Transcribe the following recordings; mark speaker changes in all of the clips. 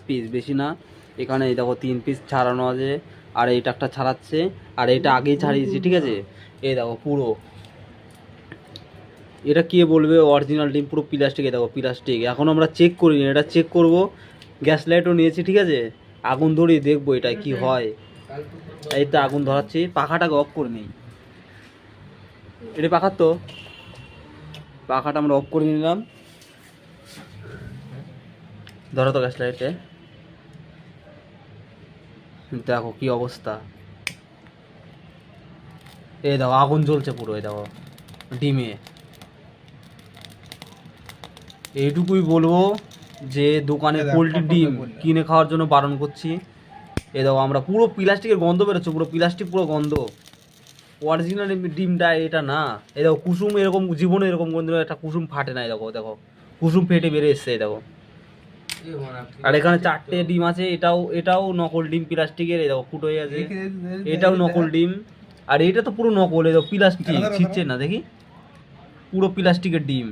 Speaker 1: Piece, বেশি না। এখানে এই দেখো 3 পিস ছাড়ানো আছে, আর এইটা একটা ছাড়াচ্ছে, আর এটা আগেই ছাড়িয়েছি, ঠিক আছে। এই দেখো পুরো, এটা কে বলবে অরিজিনাল ডিম, পুরো প্লাস্টিক। দেখো প্লাস্টিক, এখন আমরা চেক করিনি, এটা চেক করব। গ্যাস লাইটও নিয়েছি, ঠিক আছে, আগুন ধরিয়ে দেখবো এটা কি হয়। এই তো আগুন ধরাচ্ছি, পাখাটাকে অফ করে নিই। এটা পাখার তো, পাখাটা আমরা অফ করে নিলাম। ধরো তো গ্যাস লাইটে, দেখো কি অবস্থা। এই দেখো আগুন জ্বলছে পুরো, এই দেখো ডিমে। এইটুকুই বলবো যে দোকানে পোলট্রির ডিম কিনে খাওয়ার জন্য বারণ করছি। এ দেখো আমরা পুরো প্লাস্টিকের গন্ধ বেরোচ্ছে, পুরো প্লাস্টিক, পুরো গন্ধ। অরিজিনাল ডিমটা এটা না। এই দেখো কুসুম, এরকম জীবনে এরকম গন্ধ একটা কুসুম ফাটে না। দেখো দেখো কুসুম ফেটে বেড়ে এসছে, এই দেখো। আর এখানে 4টে ডিম আছে, এটাও নকল ডিম প্লাস্টিকের। এই দেখো ফুটো হয়ে আছে, এটাও নকল ডিম। আর এটা তো পুরো নকল, এই দেখো প্লাস্টিক ছিটছে না, দেখি পুরো প্লাস্টিকের ডিম।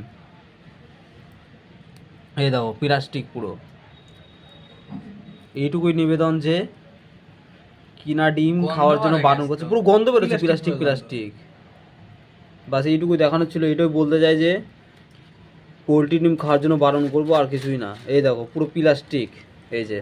Speaker 1: এই দেখো প্লাস্টিক পুরো। এইটুকুই নিবেদন যে কিনা ডিম খাওয়ার জন্য বারণ করছে, পুরো গন্ধ বেরোচ্ছে প্লাস্টিক প্লাস্টিক। বাস এইটুকুই দেখানো ছিল, এটাই বলতে চাই যে পোলট্রি ডিম খাওয়ার জন্য বারণ করবো, আর কিছুই না। এই দেখো পুরো প্লাস্টিক, এই যে।